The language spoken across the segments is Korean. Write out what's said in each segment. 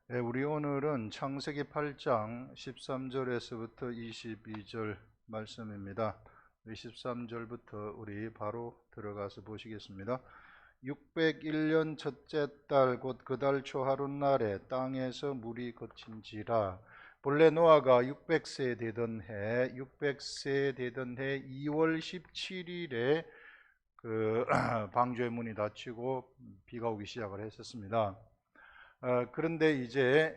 우리 오늘은 창세기 8장 13절에서부터 22절 말씀입니다. 13절부터 우리 바로 들어가서 보시겠습니다. 601년 첫째 달 곧 그 달 초하룻날에 땅에서 물이 거친지라. 본래 노아가 600세 되던 해 2월 17일에 방주의 문이 닫히고 비가 오기 시작을 했었습니다. 그런데 이제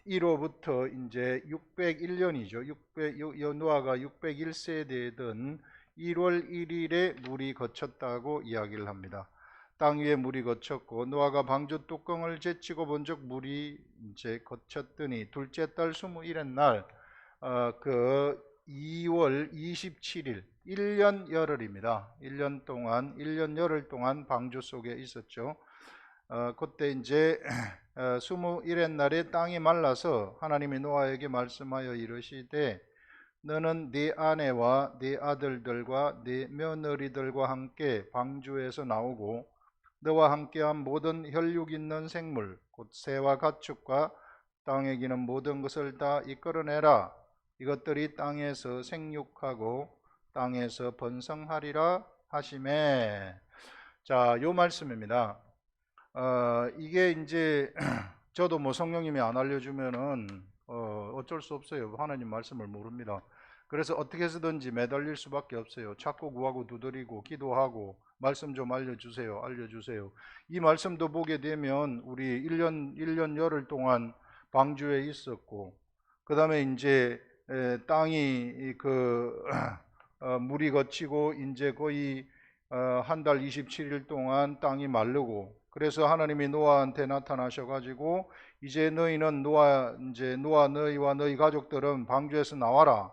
이로부터 이제 601년이죠. 노아가 601세 되던 1월 1일에 물이 거쳤다고 이야기를 합니다. 땅 위에 물이 거쳤고 노아가 방주 뚜껑을 제치고 본즉 물이 이제 거쳤더니 둘째 달 21일 날 그 2월 27일 1년 열흘입니다. 1년 열흘 동안 방주 속에 있었죠. 그때 이제 21일 날에 땅이 말라서 하나님이 노아에게 말씀하여 이르시되 너는 네 아내와 네 아들들과 네 며느리들과 함께 방주에서 나오고 너와 함께한 모든 혈육 있는 생물 곧 새와 가축과 땅에 기는 모든 것을 다 이끌어내라. 이것들이 땅에서 생육하고 땅에서 번성하리라 하시매. 자, 요 말씀입니다. 이게 이제 저도 뭐 성령님이 안 알려주면은 어쩔 수 없어요. 하나님 말씀을 모릅니다. 그래서 어떻게 해서든지 매달릴 수밖에 없어요. 찾고 구하고 두드리고 기도하고 말씀 좀 알려주세요. 이 말씀도 보게 되면 우리 1년 열흘 동안 방주에 있었고 그 다음에 이제 땅이 물이 거치고 이제 거의 한 달 27일 동안 땅이 마르고 그래서 하나님이 노아한테 나타나셔가지고 이제 너희는 노아 너희와 너희 가족들은 방주에서 나와라.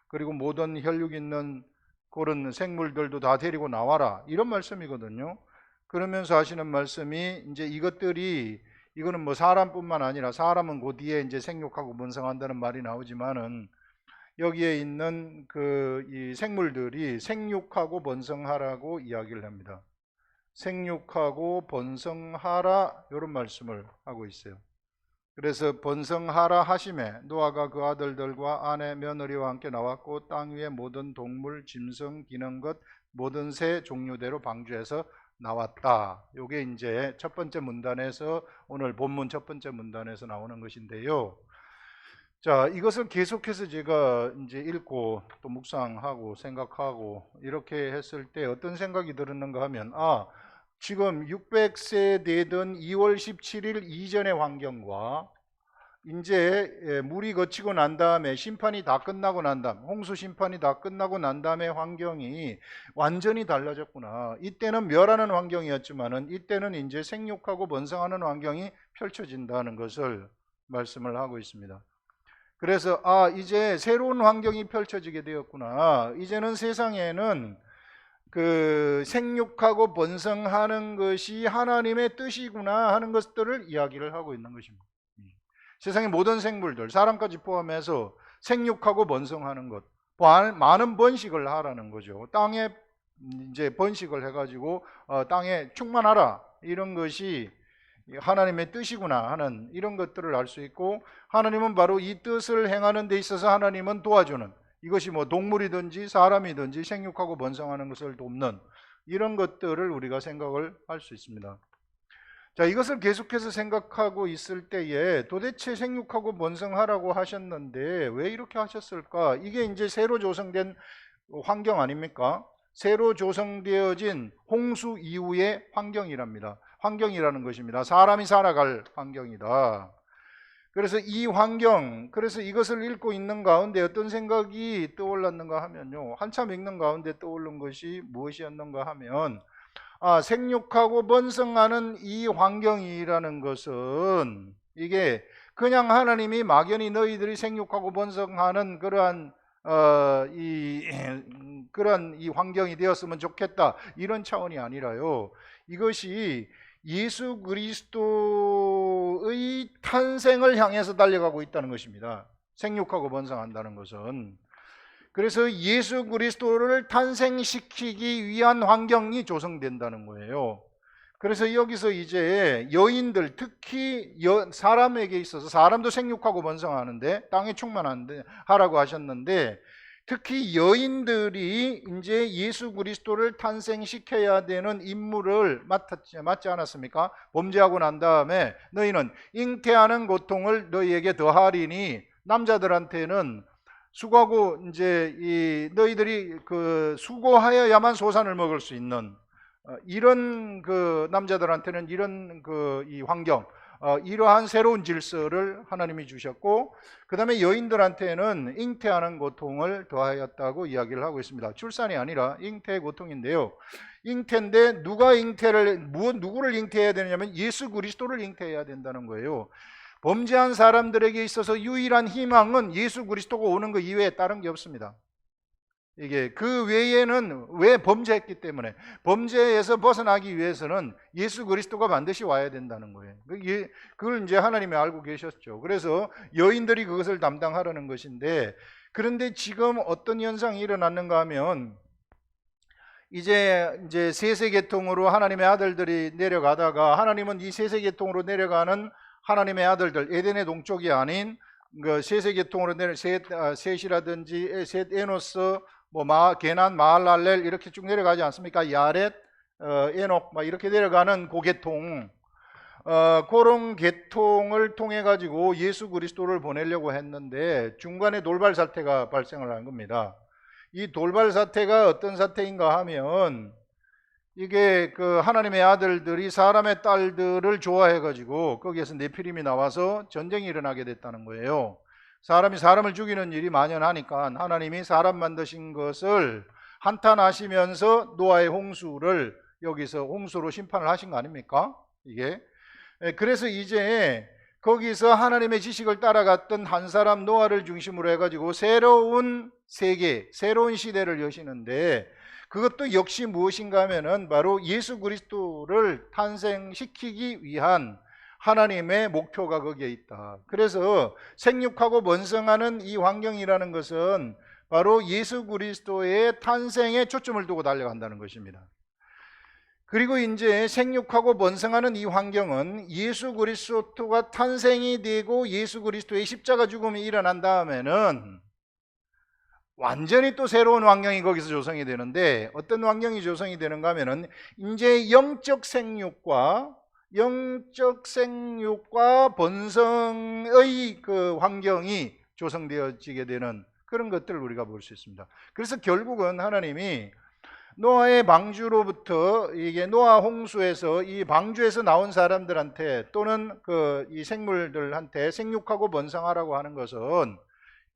그리고 모든 혈육 있는 그런 생물들도 다 데리고 나와라. 이런 말씀이거든요. 그러면서 하시는 말씀이 이제 이거는 뭐 사람뿐만 아니라 사람은 그 뒤에 이제 생육하고 번성한다는 말이 나오지만은 여기에 있는 이 생물들이 생육하고 번성하라고 이야기를 합니다. 생육하고 번성하라 이런 말씀을 하고 있어요. 그래서 번성하라 하심에 노아가 그 아들들과 아내 며느리와 함께 나왔고 땅 위의 모든 동물 짐승 기는 것 모든 새 종류대로 방주에서 나왔다. 이게 이제 첫 번째 문단에서 오늘 본문 첫 번째 문단에서 나오는 것인데요. 자, 이것을 계속해서 제가 이제 읽고 또 묵상하고 생각하고 이렇게 했을 때 어떤 생각이 들었는가 하면 지금 600세 되던 2월 17일 이전의 환경과 이제 물이 거치고 난 다음에 심판이 다 끝나고 난 다음 홍수 심판이 다 끝나고 난 다음에 환경이 완전히 달라졌구나. 이때는 멸하는 환경이었지만은 이때는 이제 생육하고 번성하는 환경이 펼쳐진다는 것을 말씀을 하고 있습니다. 그래서 이제 새로운 환경이 펼쳐지게 되었구나. 이제는 세상에는 생육하고 번성하는 것이 하나님의 뜻이구나 하는 것들을 이야기를 하고 있는 것입니다. 세상의 모든 생물들, 사람까지 포함해서 생육하고 번성하는 것, 많은 번식을 하라는 거죠. 땅에 이제 번식을 해가지고 땅에 충만하라 이런 것이 하나님의 뜻이구나 하는 이런 것들을 알 수 있고 하나님은 바로 이 뜻을 행하는 데 있어서 하나님은 도와주는 이것이 뭐 동물이든지 사람이든지 생육하고 번성하는 것을 돕는 이런 것들을 우리가 생각을 할 수 있습니다. 자, 이것을 계속해서 생각하고 있을 때에 도대체 생육하고 번성하라고 하셨는데 왜 이렇게 하셨을까? 이게 이제 새로 조성된 환경 아닙니까? 새로 조성되어진 홍수 이후의 환경이라는 것입니다. 사람이 살아갈 환경이다. 그래서 그래서 이것을 읽고 있는 가운데 어떤 생각이 떠올랐는가 하면요. 한참 읽는 가운데 떠오른 것이 무엇이었는가 하면 생육하고 번성하는 이 환경이라는 것은 이게 그냥 하나님이 막연히 너희들이 생육하고 번성하는 그러한 이 환경이 되었으면 좋겠다 이런 차원이 아니라요. 이것이 예수 그리스도의 탄생을 향해서 달려가고 있다는 것입니다. 생육하고 번성한다는 것은. 그래서 예수 그리스도를 탄생시키기 위한 환경이 조성된다는 거예요. 그래서 여기서 이제 여인들, 특히 사람에게 있어서, 사람도 생육하고 번성하는데 땅에 충만한데 하라고 하셨는데, 특히 여인들이 이제 예수 그리스도를 탄생시켜야 되는 임무를 맡지 않았습니까? 범죄하고 난 다음에 너희는 잉태하는 고통을 너희에게 더하리니, 남자들한테는 수고하고 이제 너희들이 그 수고하여야만 소산을 먹을 수 있는 이런 그 남자들한테는 이런 그 이 환경, 이러한 새로운 질서를 하나님이 주셨고, 그 다음에 여인들한테는 잉태하는 고통을 더하였다고 이야기를 하고 있습니다. 출산이 아니라 잉태의 고통인데요. 잉태인데 누구를 잉태해야 되느냐면 예수 그리스도를 잉태해야 된다는 거예요. 범죄한 사람들에게 있어서 유일한 희망은 예수 그리스도가 오는 것 이외에 다른 게 없습니다. 이게 그 외에는, 왜 범죄했기 때문에, 범죄에서 벗어나기 위해서는 예수 그리스도가 반드시 와야 된다는 거예요. 그걸 이제 하나님이 알고 계셨죠. 그래서 여인들이 그것을 담당하라는 것인데, 그런데 지금 어떤 현상이 일어났는가 하면, 이제 세세계통으로 하나님의 아들들이 내려가다가, 하나님은 이 세세계통으로 내려가는 하나님의 아들들, 에덴의 동쪽이 아닌 그 세세계통으로 셋이라든지 셋, 에노스, 게난, 마할랄렐 이렇게 쭉 내려가지 않습니까? 야렛, 에녹 막 이렇게 내려가는 그 계통, 그런 계통을 통해 가지고 예수 그리스도를 보내려고 했는데 중간에 돌발 사태가 발생을 한 겁니다. 이 돌발 사태가 어떤 사태인가 하면, 이게 그 하나님의 아들들이 사람의 딸들을 좋아해 가지고 거기에서 네피림이 나와서 전쟁이 일어나게 됐다는 거예요. 사람이 사람을 죽이는 일이 만연하니까 하나님이 사람 만드신 것을 한탄하시면서 노아의 홍수를 여기서 홍수로 심판을 하신 거 아닙니까? 이게 그래서 이제 거기서 하나님의 지식을 따라갔던 한 사람 노아를 중심으로 해가지고 새로운 세계, 새로운 시대를 여시는데, 그것도 역시 무엇인가 하면은 바로 예수 그리스도를 탄생시키기 위한 하나님의 목표가 거기에 있다. 그래서 생육하고 번성하는 이 환경이라는 것은 바로 예수 그리스도의 탄생에 초점을 두고 달려간다는 것입니다. 그리고 이제 생육하고 번성하는 이 환경은 예수 그리스도가 탄생이 되고 예수 그리스도의 십자가 죽음이 일어난 다음에는 완전히 또 새로운 환경이 거기서 조성이 되는데, 어떤 환경이 조성이 되는가 하면은 이제 영적 생육과 번성의 그 환경이 조성되어지게 되는 그런 것들을 우리가 볼 수 있습니다. 그래서 결국은 하나님이 노아의 방주로부터, 이게 노아 홍수에서 이 방주에서 나온 사람들한테 또는 이 생물들한테 생육하고 번성하라고 하는 것은,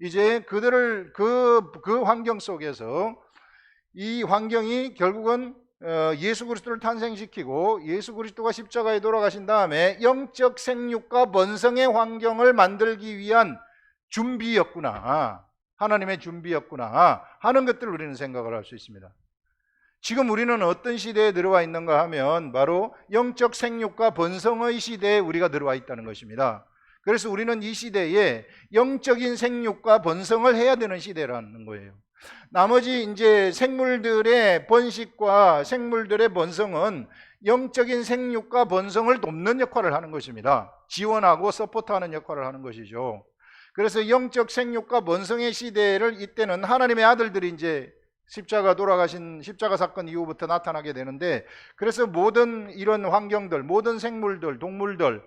이제 그들을 그 환경 속에서, 이 환경이 결국은 예수 그리스도를 탄생시키고 예수 그리스도가 십자가에 돌아가신 다음에 영적 생육과 번성의 환경을 만들기 위한 준비였구나, 하나님의 준비였구나 하는 것들을 우리는 생각을 할 수 있습니다. 지금 우리는 어떤 시대에 들어와 있는가 하면 바로 영적 생육과 번성의 시대에 우리가 들어와 있다는 것입니다. 그래서 우리는 이 시대에 영적인 생육과 번성을 해야 되는 시대라는 거예요. 나머지 이제 생물들의 번식과 생물들의 번성은 영적인 생육과 번성을 돕는 역할을 하는 것입니다. 지원하고 서포트하는 역할을 하는 것이죠. 그래서 영적 생육과 번성의 시대를 이때는 하나님의 아들들이 이제 십자가 사건 이후부터 나타나게 되는데, 그래서 모든 이런 환경들, 모든 생물들, 동물들,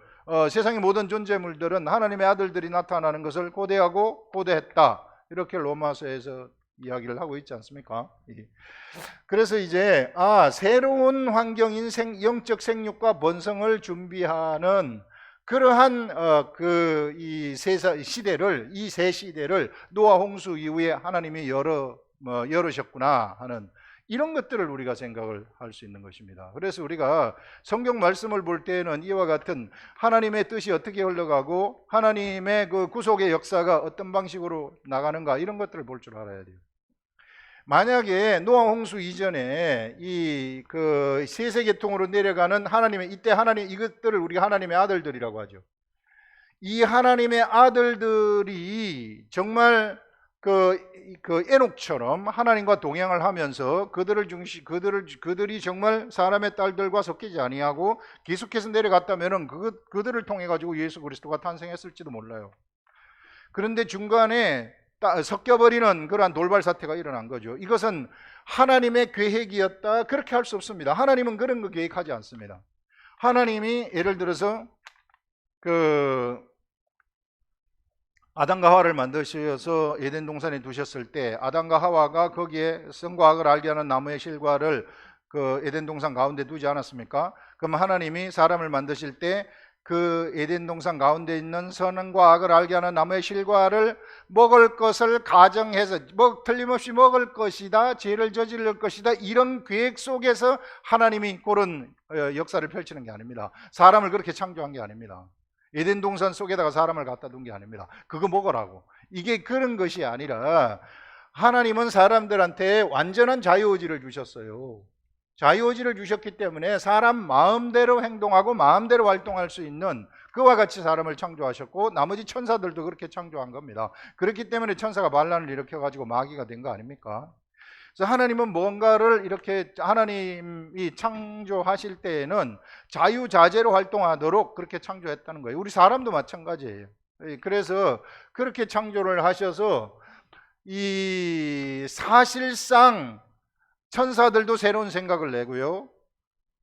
세상의 모든 존재물들은 하나님의 아들들이 나타나는 것을 고대했다, 이렇게 로마서에서 이야기를 하고 있지 않습니까? 그래서 이제 새로운 환경인 영적 생육과 번성을 준비하는 그러한 이 세 시대를 노아 홍수 이후에 하나님이 열으셨구나 하는 이런 것들을 우리가 생각을 할 수 있는 것입니다. 그래서 우리가 성경 말씀을 볼 때에는 이와 같은 하나님의 뜻이 어떻게 흘러가고 하나님의 그 구속의 역사가 어떤 방식으로 나가는가, 이런 것들을 볼 줄 알아야 돼요. 만약에 노아 홍수 이전에 이 그 세세계통으로 내려가는 이때 하나님, 이것들을 우리가 하나님의 아들들이라고 하죠. 이 하나님의 아들들이 정말 그 에녹처럼 하나님과 동행을 하면서 그들이 정말 사람의 딸들과 섞이지 아니하고 계속해서 내려갔다면은 그들을 통해 가지고 예수 그리스도가 탄생했을지도 몰라요. 그런데 중간에 섞여버리는 그러한 돌발 사태가 일어난 거죠. 이것은 하나님의 계획이었다, 그렇게 할 수 없습니다. 하나님은 그런 거 계획하지 않습니다. 하나님이 예를 들어서 아담과 하와를 만드셔서 에덴 동산에 두셨을 때 아담과 하와가 거기에 선과 악을 알게 하는 나무의 실과를 그 에덴 동산 가운데 두지 않았습니까? 그럼 하나님이 사람을 만드실 때 그 에덴 동산 가운데 있는 선과 악을 알게 하는 나무의 실과를 먹을 것을 가정해서 틀림없이 먹을 것이다, 죄를 저지를 것이다, 이런 계획 속에서 하나님이 그런 역사를 펼치는 게 아닙니다. 사람을 그렇게 창조한 게 아닙니다. 에덴 동산 속에다가 사람을 갖다 둔 게 아닙니다. 그거 먹으라고. 이게 그런 것이 아니라 하나님은 사람들한테 완전한 자유의지를 주셨어요. 자유의지를 주셨기 때문에 사람 마음대로 행동하고 마음대로 활동할 수 있는, 그와 같이 사람을 창조하셨고 나머지 천사들도 그렇게 창조한 겁니다. 그렇기 때문에 천사가 반란을 일으켜가지고 마귀가 된 거 아닙니까? 그래서 하나님은 뭔가를 이렇게 하나님이 창조하실 때에는 자유자재로 활동하도록 그렇게 창조했다는 거예요. 우리 사람도 마찬가지예요. 그래서 그렇게 창조를 하셔서 이 사실상 천사들도 새로운 생각을 내고요,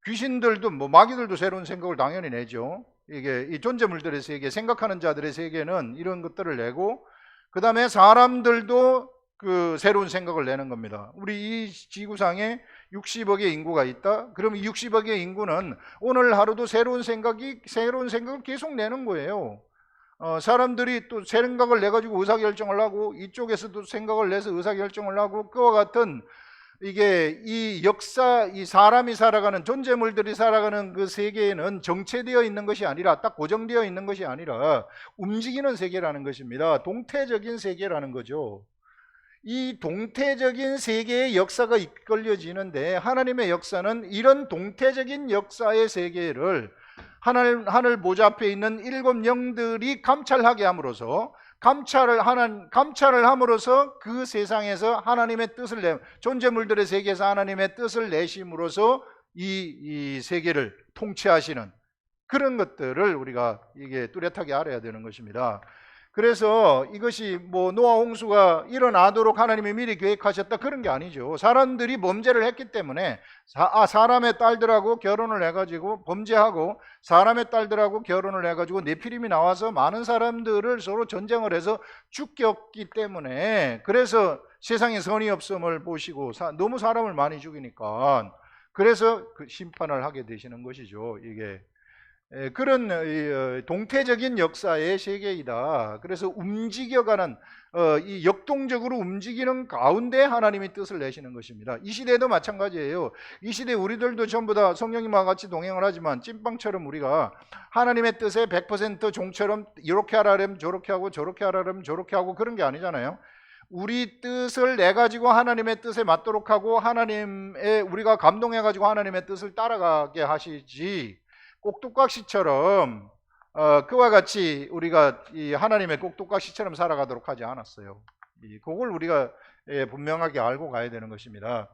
귀신들도 마귀들도 새로운 생각을 당연히 내죠. 이게 이 존재물들의 세계, 생각하는 자들의 세계는 이런 것들을 내고, 그 다음에 사람들도 그 새로운 생각을 내는 겁니다. 우리 이 지구상에 60억의 인구가 있다. 그러면 60억의 인구는 오늘 하루도 새로운 생각을 계속 내는 거예요. 사람들이 또 생각을 내 가지고 의사결정을 하고, 이쪽에서도 생각을 내서 의사결정을 하고, 그와 같은 이게 이 역사, 이 사람이 살아가는, 존재물들이 살아가는 그 세계에는 정체되어 있는 것이 아니라, 딱 고정되어 있는 것이 아니라 움직이는 세계라는 것입니다. 동태적인 세계라는 거죠. 이 동태적인 세계의 역사가 이끌려지는데, 하나님의 역사는 이런 동태적인 역사의 세계를 하늘 보좌 앞에 있는 7 영들이 감찰하게 함으로써, 감찰을 함으로써 그 세상에서 하나님의 뜻을 존재물들의 세계에서 하나님의 뜻을 내심으로써 이 세계를 통치하시는 그런 것들을 우리가 이게 뚜렷하게 알아야 되는 것입니다. 그래서 이것이 노아 홍수가 일어나도록 하나님이 미리 계획하셨다, 그런 게 아니죠. 사람들이 범죄를 했기 때문에 사람의 딸들하고 결혼을 해가지고 범죄하고, 사람의 딸들하고 결혼을 해가지고 네피림이 나와서 많은 사람들을 서로 전쟁을 해서 죽였기 때문에, 그래서 세상에 선이 없음을 보시고 너무 사람을 많이 죽이니까 그래서 그 심판을 하게 되시는 것이죠. 이게 그런 동태적인 역사의 세계이다. 그래서 움직여가는 이 역동적으로 움직이는 가운데 하나님이 뜻을 내시는 것입니다. 이 시대도 마찬가지예요. 이 시대 우리들도 전부 다 성령님과 같이 동행을 하지만 찐빵처럼 우리가 하나님의 뜻에 100% 종처럼 이렇게 하라면 저렇게 하고 저렇게 하라면 저렇게 하고 그런 게 아니잖아요. 우리 뜻을 내 가지고 하나님의 뜻에 맞도록 하고, 우리가 감동해 가지고 하나님의 뜻을 따라가게 하시지, 꼭두각시처럼 그와 같이 우리가 이 하나님의 꼭두각시처럼 살아가도록 하지 않았어요. 그걸 우리가 분명하게 알고 가야 되는 것입니다.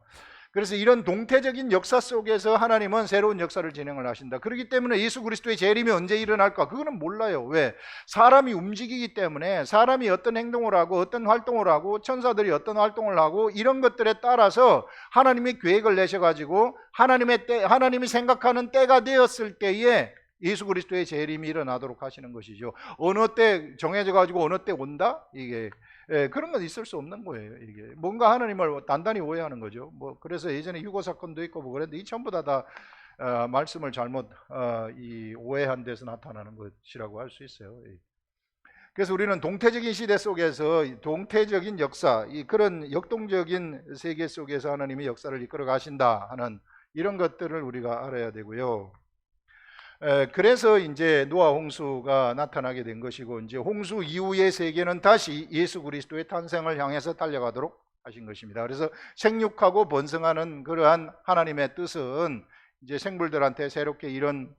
그래서 이런 동태적인 역사 속에서 하나님은 새로운 역사를 진행을 하신다. 그렇기 때문에 예수 그리스도의 재림이 언제 일어날까? 그거는 몰라요. 왜? 사람이 움직이기 때문에, 사람이 어떤 행동을 하고 어떤 활동을 하고 천사들이 어떤 활동을 하고, 이런 것들에 따라서 하나님이 계획을 내셔가지고 하나님이 생각하는 때가 되었을 때에 예수 그리스도의 재림이 일어나도록 하시는 것이죠. 어느 때 정해져 가지고 어느 때 온다? 이게 그런 건 있을 수 없는 거예요. 이게 뭔가 하나님을 단단히 오해하는 거죠. 그래서 예전에 휴거 사건도 있고 그랬는데, 이 전부 다 말씀을 잘못 오해한 데서 나타나는 것이라고 할 수 있어요. 그래서 우리는 동태적인 시대 속에서 동태적인 역사, 그런 역동적인 세계 속에서 하나님이 역사를 이끌어 가신다 하는 이런 것들을 우리가 알아야 되고요. 그래서 이제 노아 홍수가 나타나게 된 것이고, 이제 홍수 이후의 세계는 다시 예수 그리스도의 탄생을 향해서 달려가도록 하신 것입니다. 그래서 생육하고 번성하는 그러한 하나님의 뜻은 이제 생물들한테 새롭게 이런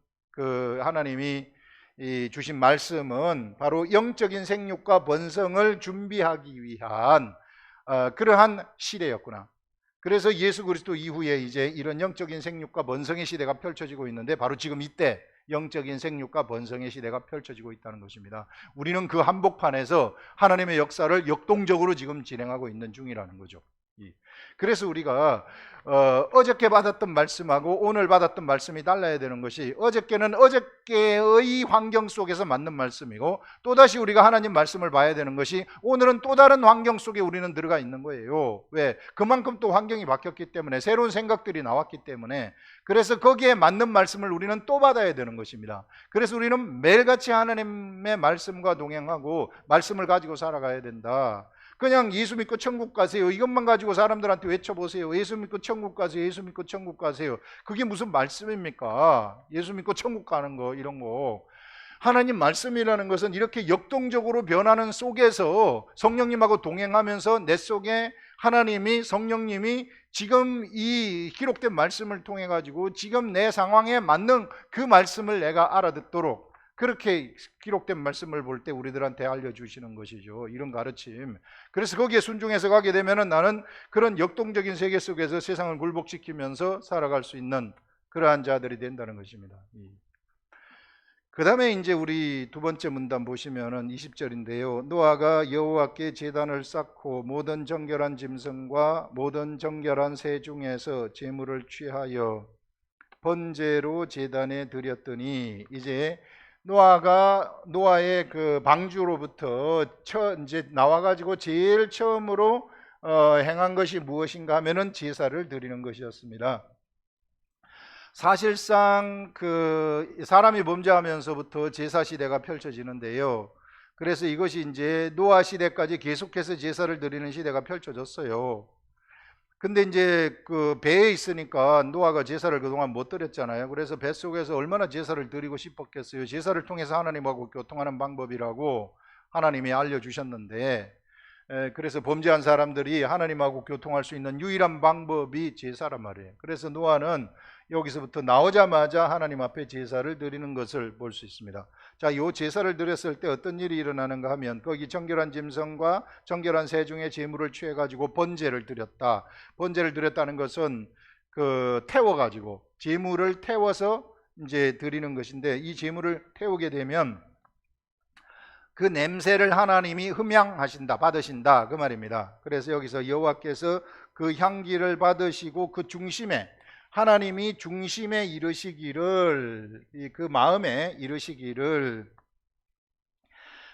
하나님이 주신 말씀은 바로 영적인 생육과 번성을 준비하기 위한 그러한 시대였구나. 그래서 예수 그리스도 이후에 이제 이런 영적인 생육과 번성의 시대가 펼쳐지고 있는데 바로 지금 이때 영적인 생육과 번성의 시대가 펼쳐지고 있다는 것입니다. 우리는 그 한복판에서 하나님의 역사를 역동적으로 지금 진행하고 있는 중이라는 거죠. 그래서 우리가 어저께 받았던 말씀하고 오늘 받았던 말씀이 달라야 되는 것이, 어저께는 어저께의 환경 속에서 맞는 말씀이고 또다시 우리가 하나님 말씀을 봐야 되는 것이 오늘은 또 다른 환경 속에 우리는 들어가 있는 거예요. 왜? 그만큼 또 환경이 바뀌었기 때문에, 새로운 생각들이 나왔기 때문에, 그래서 거기에 맞는 말씀을 우리는 또 받아야 되는 것입니다. 그래서 우리는 매일같이 하나님의 말씀과 동행하고 말씀을 가지고 살아가야 된다. 그냥 예수 믿고 천국 가세요, 이것만 가지고 사람들한테 외쳐보세요. 예수 믿고 천국 가세요, 예수 믿고 천국 가세요. 그게 무슨 말씀입니까? 예수 믿고 천국 가는 거, 이런 거. 하나님 말씀이라는 것은 이렇게 역동적으로 변하는 속에서 성령님하고 동행하면서 내 속에 하나님이, 성령님이 지금 이 기록된 말씀을 통해 가지고 지금 내 상황에 맞는 그 말씀을 내가 알아듣도록, 그렇게 기록된 말씀을 볼 때 우리들한테 알려주시는 것이죠. 이런 가르침. 그래서 거기에 순종해서 가게 되면 나는 그런 역동적인 세계 속에서 세상을 굴복시키면서 살아갈 수 있는 그러한 자들이 된다는 것입니다. 그 다음에 이제 우리 두 번째 문단 보시면은 20절인데요. 노아가 여호와께 제단을 쌓고 모든 정결한 짐승과 모든 정결한 새 중에서 제물을 취하여 번제로 제단에 드렸더니, 이제 노아의 그 방주로부터 이제 나와가지고 제일 처음으로 행한 것이 무엇인가 하면은 제사를 드리는 것이었습니다. 사실상 그 사람이 범죄하면서부터 제사 시대가 펼쳐지는데요. 그래서 이것이 이제 노아 시대까지 계속해서 제사를 드리는 시대가 펼쳐졌어요. 근데 이제 그 배에 있으니까 노아가 제사를 그동안 못 드렸잖아요. 그래서 뱃속에서 얼마나 제사를 드리고 싶었겠어요. 제사를 통해서 하나님하고 교통하는 방법이라고 하나님이 알려주셨는데, 그래서 범죄한 사람들이 하나님하고 교통할 수 있는 유일한 방법이 제사란 말이에요. 그래서 노아는 여기서부터 나오자마자 하나님 앞에 제사를 드리는 것을 볼 수 있습니다. 자, 요 제사를 드렸을 때 어떤 일이 일어나는가 하면, 거기 정결한 짐승과 정결한 새 중에 제물을 취해 가지고 번제를 드렸다. 번제를 드렸다는 것은 그 태워 가지고 제물을 태워서 이제 드리는 것인데, 이 제물을 태우게 되면 그 냄새를 하나님이 흠양하신다, 받으신다, 그 말입니다. 그래서 여기서 여호와께서 그 향기를 받으시고 그 중심에, 하나님이 중심에 이르시기를, 그 마음에 이르시기를,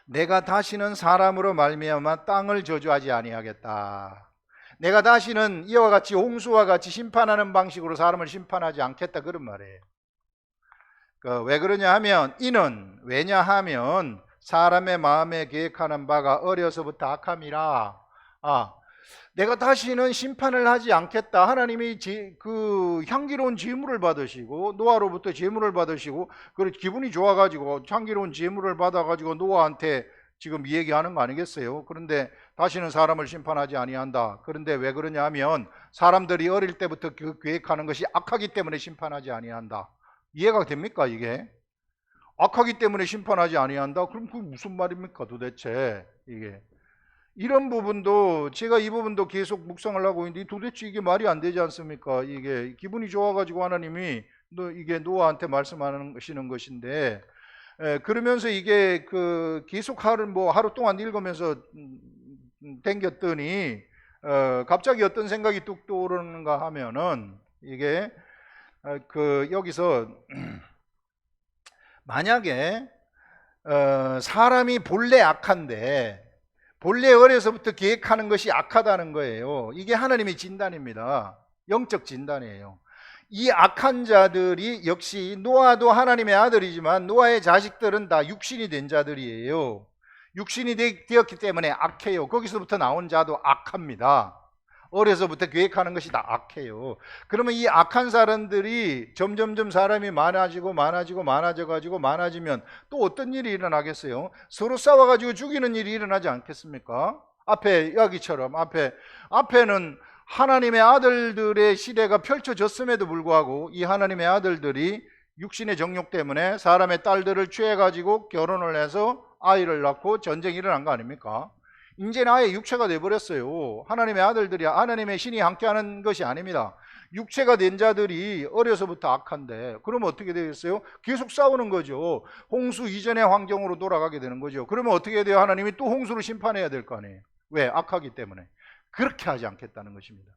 내가 다시는 사람으로 말미암아 땅을 저주하지 아니하겠다. 내가 다시는 이와 같이 홍수와 같이 심판하는 방식으로 사람을 심판하지 않겠다, 그런 말이에요. 왜 그러냐 하면, 이는 왜냐하면 사람의 마음에 계획하는 바가 어려서부터 악함이라. 내가 다시는 심판을 하지 않겠다. 하나님이 그 향기로운 제물을 받으시고, 노아로부터 제물을 받으시고, 그리고 기분이 좋아가지고 향기로운 제물을 받아가지고 노아한테 지금 이 얘기하는 거 아니겠어요? 그런데 다시는 사람을 심판하지 아니한다. 그런데 왜 그러냐 하면 사람들이 어릴 때부터 그 계획하는 것이 악하기 때문에 심판하지 아니한다. 이해가 됩니까 이게? 악하기 때문에 심판하지 아니한다? 그럼 그게 무슨 말입니까 도대체 이게? 이런 부분도, 제가 이 부분도 계속 묵상을 하고 있는데 도대체 이게 말이 안 되지 않습니까? 이게 기분이 좋아가지고 하나님이 이게 노아한테 말씀하시는 것인데, 그러면서 이게 그 계속 하루 동안 읽으면서 댕겼더니 갑자기 어떤 생각이 뚝 떠오르는가 하면은, 이게 여기서 만약에 사람이 본래 악한데, 본래 어려서부터 계획하는 것이 악하다는 거예요. 이게 하나님의 진단입니다. 영적 진단이에요. 이 악한 자들이 역시, 노아도 하나님의 아들이지만 노아의 자식들은 다 육신이 된 자들이에요. 육신이 되었기 때문에 악해요. 거기서부터 나온 자도 악합니다. 어려서부터 계획하는 것이 다 악해요. 그러면 이 악한 사람들이 점점점 사람이 많아지면 또 어떤 일이 일어나겠어요? 서로 싸워가지고 죽이는 일이 일어나지 않겠습니까? 앞에 여기처럼 앞에는 하나님의 아들들의 시대가 펼쳐졌음에도 불구하고 이 하나님의 아들들이 육신의 정욕 때문에 사람의 딸들을 취해가지고 결혼을 해서 아이를 낳고 전쟁이 일어난 거 아닙니까? 이제는 아예 육체가 돼버렸어요. 하나님의 아들들이 하나님의 신이 함께하는 것이 아닙니다. 육체가 된 자들이 어려서부터 악한데 그러면 어떻게 되겠어요? 계속 싸우는 거죠. 홍수 이전의 환경으로 돌아가게 되는 거죠. 그러면 어떻게 돼요? 하나님이 또 홍수를 심판해야 될 거 아니에요. 왜? 악하기 때문에. 그렇게 하지 않겠다는 것입니다.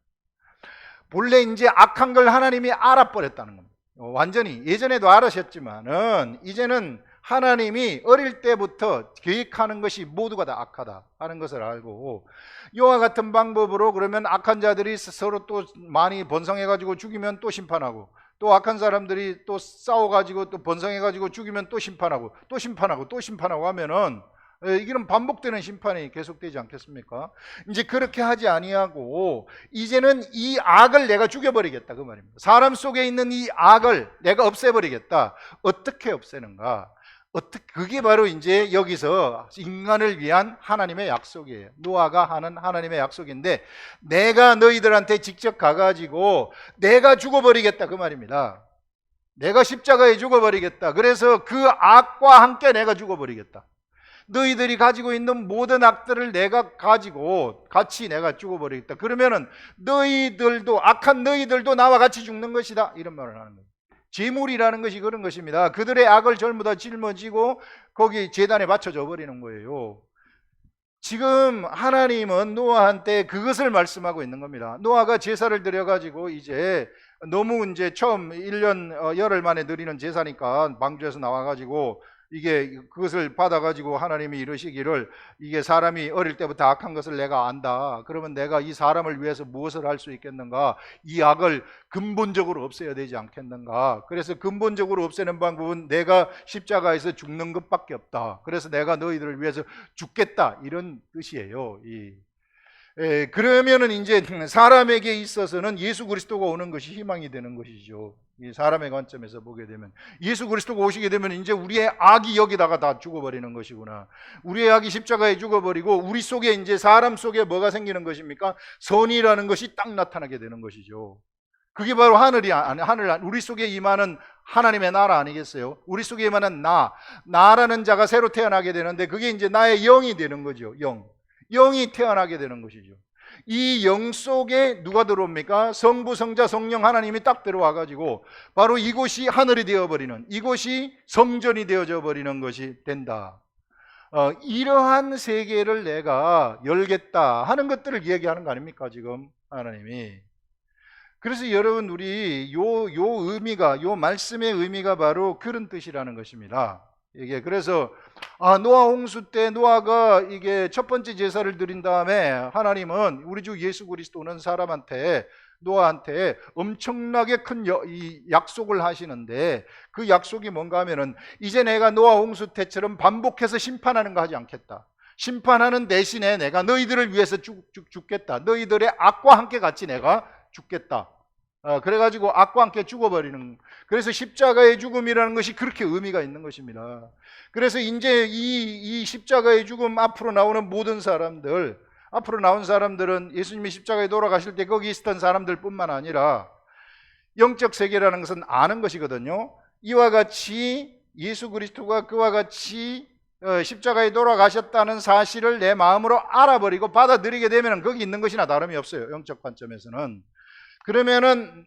본래 이제 악한 걸 하나님이 알아버렸다는 겁니다. 완전히 예전에도 알으셨지만은 이제는 하나님이 어릴 때부터 계획하는 것이 모두가 다 악하다 하는 것을 알고, 이와 같은 방법으로 그러면 악한 자들이 서로 또 많이 번성해가지고 죽이면 또 심판하고, 또 악한 사람들이 또 싸워가지고 또 번성해가지고 죽이면 또 심판하고 또 심판하고 또 심판하고 하면은 이런 반복되는 심판이 계속되지 않겠습니까? 이제 그렇게 하지 아니하고 이제는 이 악을 내가 죽여버리겠다 그 말입니다. 사람 속에 있는 이 악을 내가 없애버리겠다. 어떻게 없애는가? 그게 바로 이제 여기서 인간을 위한 하나님의 약속이에요. 노아가 하는 하나님의 약속인데, 내가 너희들한테 직접 가가지고 내가 죽어버리겠다 그 말입니다. 내가 십자가에 죽어버리겠다. 그래서 그 악과 함께 내가 죽어버리겠다. 너희들이 가지고 있는 모든 악들을 내가 가지고 같이 내가 죽어버리겠다. 그러면은 너희들도, 악한 너희들도 나와 같이 죽는 것이다, 이런 말을 하는 거예요. 제물이라는 것이 그런 것입니다. 그들의 악을 전부 다 짊어지고 거기 제단에 바쳐져 버리는 거예요. 지금 하나님은 노아한테 그것을 말씀하고 있는 겁니다. 노아가 제사를 드려가지고 이제 너무 이제 처음 1년 열흘 만에 드리는 제사니까 방주에서 나와가지고 이게 그것을 받아가지고 하나님이 이러시기를, 이게 사람이 어릴 때부터 악한 것을 내가 안다. 그러면 내가 이 사람을 위해서 무엇을 할 수 있겠는가? 이 악을 근본적으로 없애야 되지 않겠는가? 그래서 근본적으로 없애는 방법은 내가 십자가에서 죽는 것밖에 없다. 그래서 내가 너희들을 위해서 죽겠다, 이런 뜻이에요. 그러면은 이제 사람에게 있어서는 예수 그리스도가 오는 것이 희망이 되는 것이죠. 이 사람의 관점에서 보게 되면 예수 그리스도가 오시게 되면 이제 우리의 악이 여기다가 다 죽어버리는 것이구나. 우리의 악이 십자가에 죽어버리고 우리 속에 이제 사람 속에 뭐가 생기는 것입니까? 선이라는 것이 딱 나타나게 되는 것이죠. 그게 바로 우리 속에 임하는 하나님의 나라 아니겠어요? 우리 속에 임하는 나라는 자가 새로 태어나게 되는데, 그게 이제 나의 영이 되는 거죠. 영이 태어나게 되는 것이죠. 이 영 속에 누가 들어옵니까? 성부, 성자, 성령 하나님이 딱 들어와가지고 바로 이곳이 하늘이 되어버리는, 이곳이 성전이 되어져 버리는 것이 된다. 이러한 세계를 내가 열겠다 하는 것들을 얘기하는 거 아닙니까 지금 하나님이. 그래서 여러분, 우리 요 의미가, 요 말씀의 의미가 바로 그런 뜻이라는 것입니다. 이게 그래서 노아 홍수 때 노아가 이게 첫 번째 제사를 드린 다음에 하나님은 우리 주 예수 그리스도는 사람한테, 노아한테 엄청나게 큰 이 약속을 하시는데, 그 약속이 뭔가 하면은 이제 내가 노아 홍수 때처럼 반복해서 심판하는 거 하지 않겠다. 심판하는 대신에 내가 너희들을 위해서 죽겠다. 너희들의 악과 함께 같이 내가 죽겠다. 그래가지고 악과 함께 죽어버리는, 그래서 십자가의 죽음이라는 것이 그렇게 의미가 있는 것입니다. 그래서 이제 이 십자가의 죽음 앞으로 나오는 모든 사람들, 앞으로 나온 사람들은 예수님이 십자가에 돌아가실 때 거기 있었던 사람들 뿐만 아니라 영적 세계라는 것은 아는 것이거든요. 이와 같이 예수 그리스도가 그와 같이 십자가에 돌아가셨다는 사실을 내 마음으로 알아버리고 받아들이게 되면 거기 있는 것이나 다름이 없어요, 영적 관점에서는. 그러면은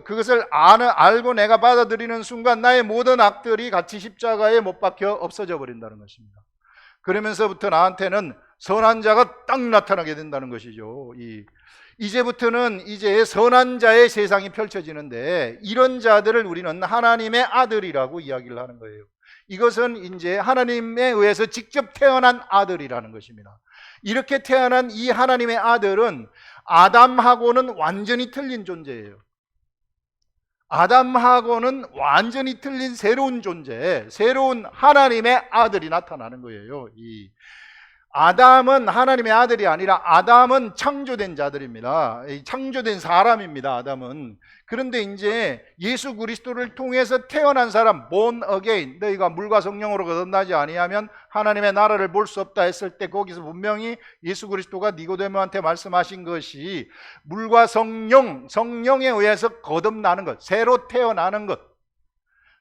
그것을 알고 내가 받아들이는 순간 나의 모든 악들이 같이 십자가에 못 박혀 없어져 버린다는 것입니다. 그러면서부터 나한테는 선한 자가 딱 나타나게 된다는 것이죠. 이제부터는 이제 선한 자의 세상이 펼쳐지는데, 이런 자들을 우리는 하나님의 아들이라고 이야기를 하는 거예요. 이것은 이제 하나님에 의해서 직접 태어난 아들이라는 것입니다. 이렇게 태어난 이 하나님의 아들은 아담하고는 완전히 틀린 존재예요. 아담하고는 완전히 틀린 새로운 존재, 새로운 하나님의 아들이 나타나는 거예요. 아담은 하나님의 아들이 아니라 아담은 창조된 자들입니다. 창조된 사람입니다, 아담은. 그런데 이제 예수 그리스도를 통해서 태어난 사람, born again, 너희가 물과 성령으로 거듭나지 아니하면 하나님의 나라를 볼 수 없다 했을 때, 거기서 분명히 예수 그리스도가 니고데모한테 말씀하신 것이 물과 성령에 의해서 거듭나는 것, 새로 태어나는 것.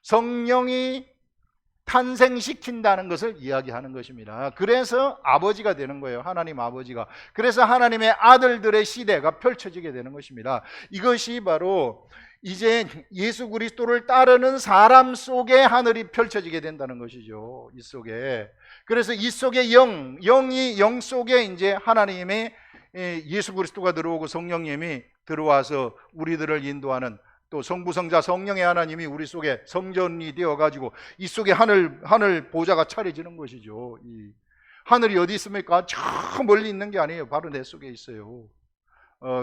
성령이 탄생시킨다는 것을 이야기하는 것입니다. 그래서 아버지가 되는 거예요. 하나님 아버지가. 그래서 하나님의 아들들의 시대가 펼쳐지게 되는 것입니다. 이것이 바로 이제 예수 그리스도를 따르는 사람 속에 하늘이 펼쳐지게 된다는 것이죠. 이 속에. 그래서 이 속에 영이 영 속에 이제 하나님의 예수 그리스도가 들어오고 성령님이 들어와서 우리들을 인도하는, 또 성부 성자 성령의 하나님이 우리 속에 성전이 되어 가지고 이 속에 하늘 보좌가 차려지는 것이죠. 이 하늘이 어디 있습니까? 저 멀리 있는 게 아니에요. 바로 내 속에 있어요.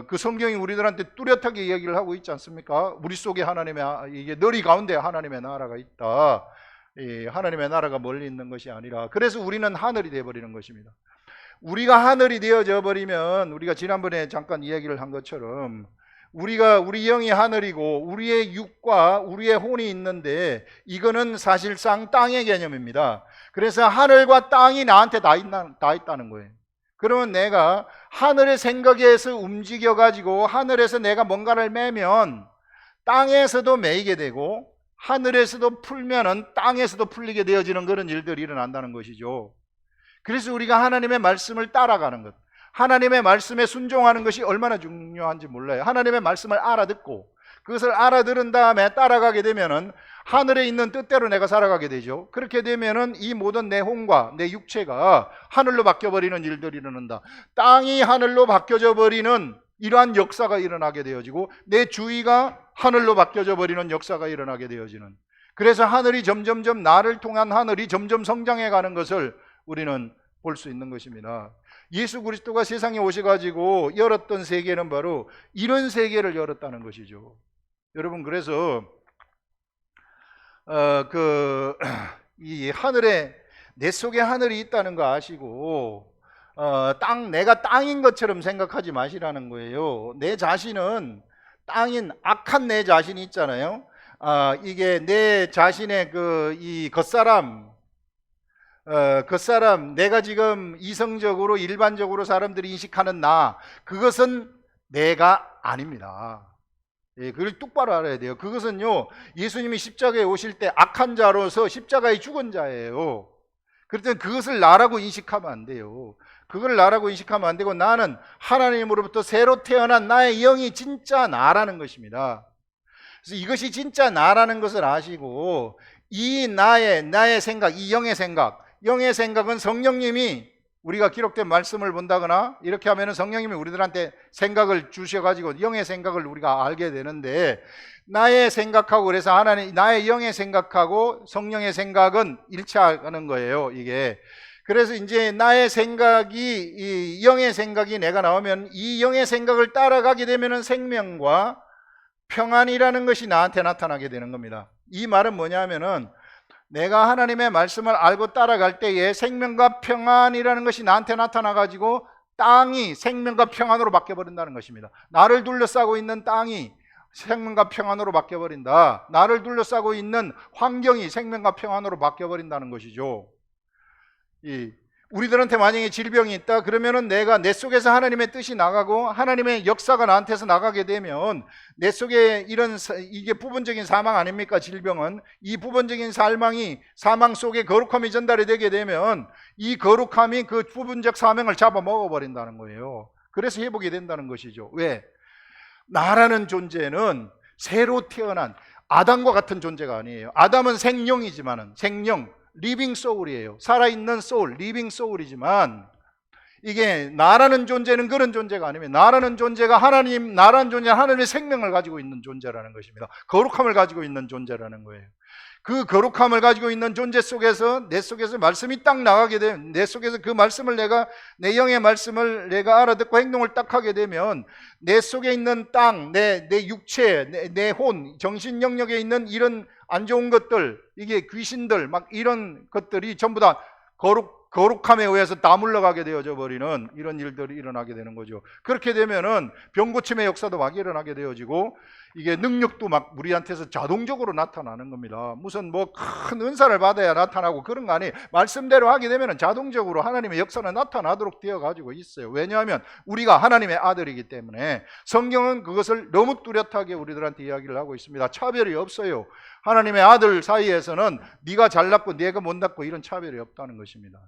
그 성경이 우리들한테 뚜렷하게 이야기를 하고 있지 않습니까? 우리 속에 하나님의, 이게 너리 가운데 하나님의 나라가 있다. 하나님의 나라가 멀리 있는 것이 아니라, 그래서 우리는 하늘이 되어버리는 것입니다. 우리가 하늘이 되어져 버리면, 우리가 지난번에 잠깐 이야기를 한 것처럼 우리 영이 하늘이고 우리의 육과 우리의 혼이 있는데, 이거는 사실상 땅의 개념입니다. 그래서 하늘과 땅이 나한테 다 있다는 거예요. 그러면 내가 하늘의 생각에서 움직여 가지고 하늘에서 내가 뭔가를 매면 땅에서도 매이게 되고, 하늘에서도 풀면은 땅에서도 풀리게 되어지는 그런 일들이 일어난다는 것이죠. 그래서 우리가 하나님의 말씀을 따라가는 것, 하나님의 말씀에 순종하는 것이 얼마나 중요한지 몰라요. 하나님의 말씀을 알아듣고 그것을 알아들은 다음에 따라가게 되면은 하늘에 있는 뜻대로 내가 살아가게 되죠. 그렇게 되면은 이 모든 내 혼과 내 육체가 하늘로 바뀌어버리는 일들이 일어난다. 땅이 하늘로 바뀌어져 버리는 이러한 역사가 일어나게 되어지고, 내 주위가 하늘로 바뀌어져 버리는 역사가 일어나게 되어지는, 그래서 하늘이 점점점, 나를 통한 하늘이 점점 성장해 가는 것을 우리는 볼 수 있는 것입니다. 예수 그리스도가 세상에 오셔가지고 열었던 세계는 바로 이런 세계를 열었다는 것이죠. 여러분, 그래서 이 하늘에, 내 속에 하늘이 있다는 거 아시고 내가 땅인 것처럼 생각하지 마시라는 거예요. 내 자신은 땅인 악한 내 자신이 있잖아요. 이게 내 자신의 이 겉사람, 내가 지금 이성적으로 일반적으로 사람들이 인식하는 그것은 내가 아닙니다. 그걸 똑바로 알아야 돼요. 그것은요, 예수님이 십자가에 오실 때 악한 자로서 십자가에 죽은 자예요. 그럴 땐 그것을 나라고 인식하면 안 돼요. 그걸 나라고 인식하면 안 되고, 나는 하나님으로부터 새로 태어난 나의 영이 진짜 나라는 것입니다. 그래서 이것이 진짜 나라는 것을 아시고, 이 나의 생각, 이 영의 생각은 성령님이, 우리가 기록된 말씀을 본다거나 이렇게 하면은 성령님이 우리들한테 생각을 주셔가지고 영의 생각을 우리가 알게 되는데, 나의 생각하고, 그래서 하나님, 나의 영의 생각하고 성령의 생각은 일치하는 거예요, 이게. 그래서 이제 나의 생각이, 이 영의 생각이 내가 나오면, 이 영의 생각을 따라가게 되면은 생명과 평안이라는 것이 나한테 나타나게 되는 겁니다. 이 말은 뭐냐면은, 내가 하나님의 말씀을 알고 따라갈 때에 생명과 평안이라는 것이 나한테 나타나가지고 땅이 생명과 평안으로 바뀌어버린다는 것입니다. 나를 둘러싸고 있는 땅이 생명과 평안으로 바뀌어버린다. 나를 둘러싸고 있는 환경이 생명과 평안으로 바뀌어버린다는 것이죠. 우리들한테 만약에 질병이 있다 그러면은 내가 내 속에서 하나님의 뜻이 나가고 하나님의 역사가 나한테서 나가게 되면, 내 속에 이게 부분적인 사망 아닙니까? 질병은 이 부분적인 사망 속에 거룩함이 전달이 되게 되면, 이 거룩함이 그 부분적 사명을 잡아먹어 버린다는 거예요. 그래서 회복이 된다는 것이죠. 왜? 나라는 존재는 새로 태어난 아담과 같은 존재가 아니에요. 아담은 생령이지만은, 리빙 소울이에요. 살아있는 소울, 리빙 소울이지만, 이게 나라는 존재는 그런 존재가 아닙니다. 나라는 존재는 하나님의 생명을 가지고 있는 존재라는 것입니다. 거룩함을 가지고 있는 존재라는 거예요. 그 거룩함을 가지고 있는 존재 속에서, 내 속에서 말씀이 딱 나가게 되면, 내 속에서 그 말씀을 내 영의 말씀을 내가 알아듣고 행동을 딱 하게 되면, 내 속에 있는 땅, 내 육체, 내 혼, 정신 영역에 있는 이런 안 좋은 것들, 이게 귀신들, 막 이런 것들이 전부 다 거룩함에 의해서 다 물러가게 되어져 버리는 이런 일들이 일어나게 되는 거죠. 그렇게 되면은 병고침의 역사도 막 일어나게 되어지고, 이게 능력도 막 우리한테서 자동적으로 나타나는 겁니다. 무슨 뭐 큰 은사를 받아야 나타나고 그런 거 아니에요. 말씀대로 하게 되면 자동적으로 하나님의 역사는 나타나도록 되어 가지고 있어요. 왜냐하면 우리가 하나님의 아들이기 때문에. 성경은 그것을 너무 뚜렷하게 우리들한테 이야기를 하고 있습니다. 차별이 없어요. 하나님의 아들 사이에서는 네가 잘났고 네가 못났고 이런 차별이 없다는 것입니다.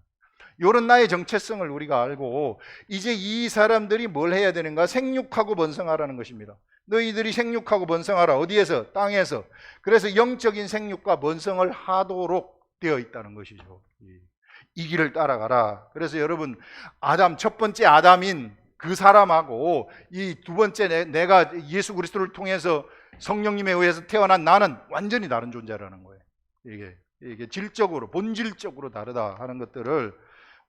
이런 나의 정체성을 우리가 알고 이제 이 사람들이 뭘 해야 되는가? 생육하고 번성하라는 것입니다. 너희들이 생육하고 번성하라. 어디에서? 땅에서. 그래서 영적인 생육과 번성을 하도록 되어 있다는 것이죠. 이 길을 따라가라. 그래서 여러분, 아담, 첫 번째 아담인 그 사람하고 이 두 번째 내가 예수 그리스도를 통해서 성령님에 의해서 태어난 나는 완전히 다른 존재라는 거예요. 이게 질적으로, 본질적으로 다르다 하는 것들을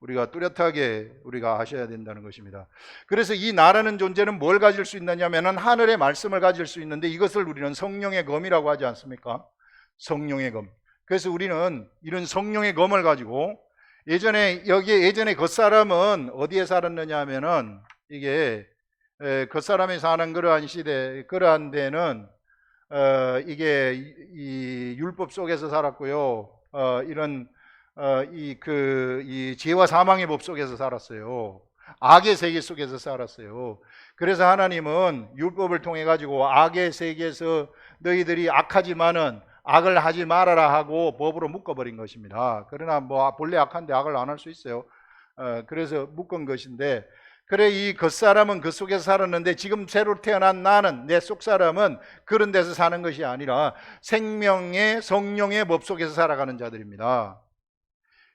우리가 뚜렷하게 우리가 아셔야 된다는 것입니다. 그래서 이 나라는 존재는 뭘 가질 수 있느냐면 하늘의 말씀을 가질 수 있는데 이것을 우리는 성령의 검이라고 하지 않습니까? 성령의 검. 그래서 우리는 이런 성령의 검을 가지고 예전에 겉사람은 어디에 살았느냐 하면은 이게 겉사람이 사는 그러한 시대, 그러한 데는 이게 이 율법 속에서 살았고요. 이런 이 죄와 사망의 법 속에서 살았어요. 악의 세계 속에서 살았어요. 그래서 하나님은 율법을 통해 가지고 악의 세계에서 너희들이 악하지만은 악을 하지 말아라 하고 법으로 묶어버린 것입니다. 그러나 뭐 본래 악한데 악을 안 할 수 있어요. 그래서 묶은 것인데, 그래 이 겉사람은 그 속에서 살았는데 지금 새로 태어난 나는, 내 속사람은 그런 데서 사는 것이 아니라 생명의 성령의 법 속에서 살아가는 자들입니다.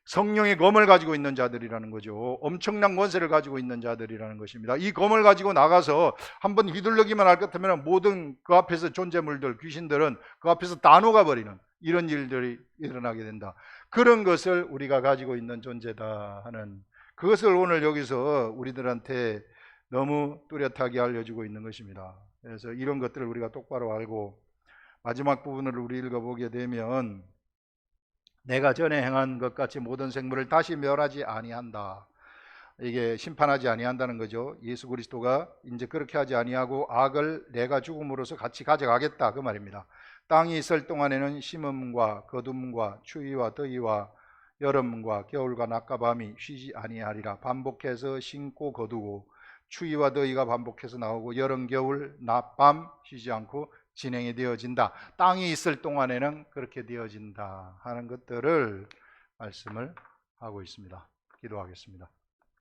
성령의 검을 가지고 있는 자들이라는 거죠. 엄청난 권세를 가지고 있는 자들이라는 것입니다. 이 검을 가지고 나가서 한번 휘둘러기만 할 것 같으면 모든 그 앞에서 존재물들, 귀신들은 그 앞에서 다 녹아버리는 이런 일들이 일어나게 된다. 그런 것을 우리가 가지고 있는 존재다 하는, 그것을 오늘 여기서 우리들한테 너무 뚜렷하게 알려주고 있는 것입니다. 그래서 이런 것들을 우리가 똑바로 알고 마지막 부분을 우리 읽어보게 되면, 내가 전에 행한 것 같이 모든 생물을 다시 멸하지 아니한다. 이게 심판하지 아니한다는 거죠. 예수 그리스도가 이제 그렇게 하지 아니하고 악을 내가 죽음으로써 같이 가져가겠다 그 말입니다. 땅이 있을 동안에는 심음과 거둠과 추위와 더위와 여름과 겨울과 낮과 밤이 쉬지 아니하리라. 반복해서 심고 거두고 추위와 더위가 반복해서 나오고 여름 겨울 낮 밤 쉬지 않고 진행이 되어진다. 땅이 있을 동안에는 그렇게 되어진다 하는 것들을 말씀을 하고 있습니다. 기도하겠습니다.